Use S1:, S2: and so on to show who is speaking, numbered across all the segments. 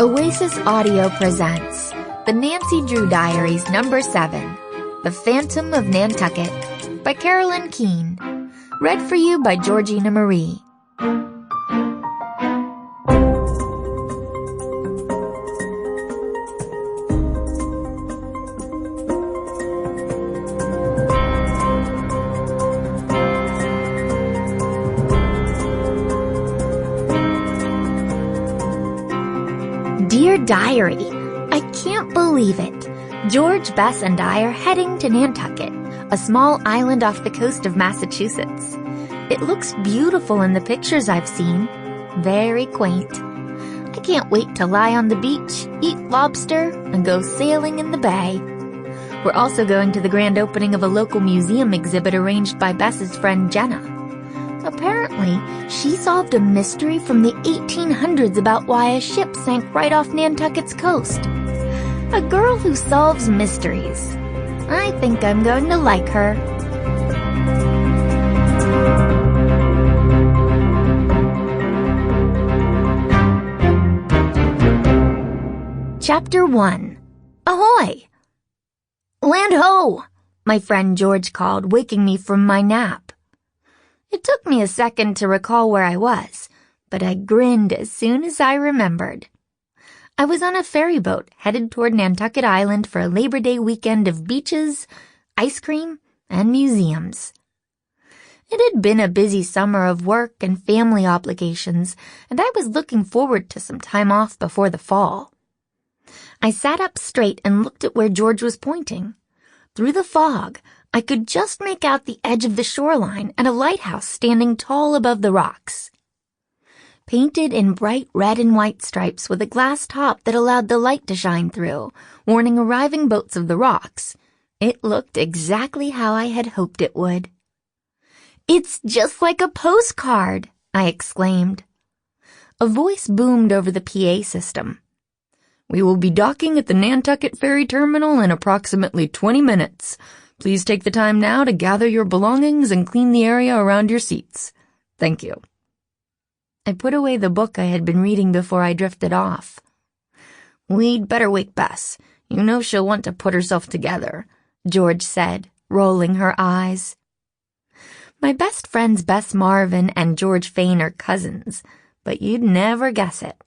S1: Oasis Audio presents The Nancy Drew Diaries number 7, The Phantom of Nantucket, by Carolyn Keene. Read for you by Jorjeana Marie. Dear Diary, I can't believe it. George, Bess, and I are heading to Nantucket, a small island off the coast of Massachusetts. It looks beautiful in the pictures I've seen. Very quaint. I can't wait to lie on the beach, eat lobster, and go sailing in the bay. We're also going to the grand opening of a local museum exhibit arranged by Bess's friend Jenna. Apparently, she solved a mystery from the 1800s about why a ship sank right off Nantucket's coast. A girl who solves mysteries. I think I'm going to like her. Chapter 1. Ahoy! Land ho! My friend George called, waking me from my nap. It took me a second to recall where I was, but I grinned as soon as I remembered. I was on a ferry boat headed toward Nantucket Island for a Labor Day weekend of beaches, ice cream, and museums. It had been a busy summer of work and family obligations, and I was looking forward to some time off before the fall. I sat up straight and looked at where George was pointing. Through the fog, I could just make out the edge of the shoreline and a lighthouse standing tall above the rocks. Painted in bright red and white stripes with a glass top that allowed the light to shine through, warning arriving boats of the rocks, it looked exactly how I had hoped it would. "It's just like a postcard!" I exclaimed. A voice boomed over the PA system. "We will be docking at the Nantucket Ferry Terminal in approximately 20 minutes. Please take the time now to gather your belongings and clean the area around your seats. Thank you." I put away the book I had been reading before I drifted off. "We'd better wake Bess. You know she'll want to put herself together," George said, rolling her eyes. My best friends Bess Marvin and George Fane are cousins, but you'd never guess it.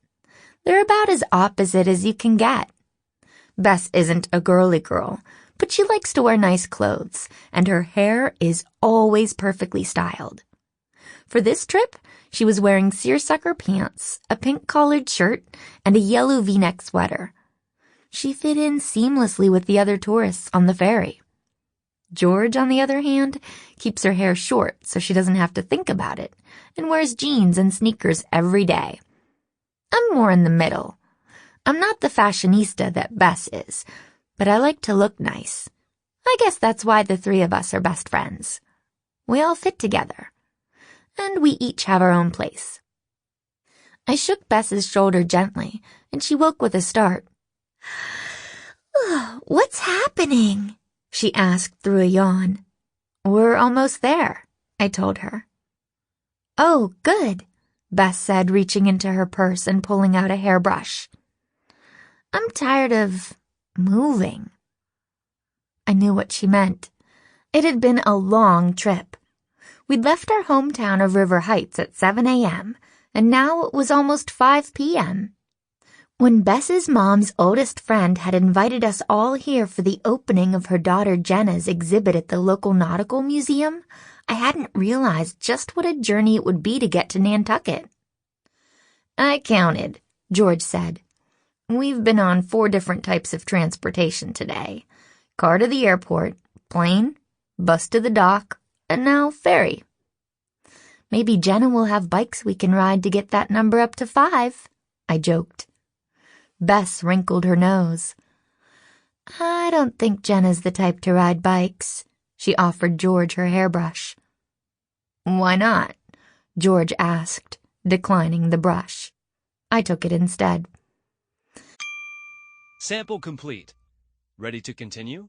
S1: They're about as opposite as you can get. Bess isn't a girly girl, but she likes to wear nice clothes, and her hair is always perfectly styled. For this trip, she was wearing seersucker pants, a pink-collared shirt, and a yellow V-neck sweater. She fit in seamlessly with the other tourists on the ferry. George, on the other hand, keeps her hair short so she doesn't have to think about it, and wears jeans and sneakers every day. I'm more in the middle. I'm not the fashionista that Bess is, but I like to look nice. I guess that's why the three of us are best friends. We all fit together. And we each have our own place. I shook Bess's shoulder gently, and she woke with a start. "What's happening?" she asked through a yawn. "We're almost there," I told her. "Oh, good," Bess said, reaching into her purse and pulling out a hairbrush. "I'm tired of moving." I knew what she meant. It had been a long trip. We'd left our hometown of River Heights at 7 a.m., and now it was almost 5 p.m. When Bess's mom's oldest friend had invited us all here for the opening of her daughter Jenna's exhibit at the local nautical museum, I hadn't realized just what a journey it would be to get to Nantucket. "I counted," George said. "We've been on 4 different types of transportation today. Car to the airport, plane, bus to the dock, and now ferry." "Maybe Jenna will have bikes we can ride to get that number up to 5, I joked. Bess wrinkled her nose. "I don't think Jenna's the type to ride bikes," she offered George her hairbrush. "Why not?" George asked, declining the brush. I took it instead.
S2: Sample complete. Ready to continue?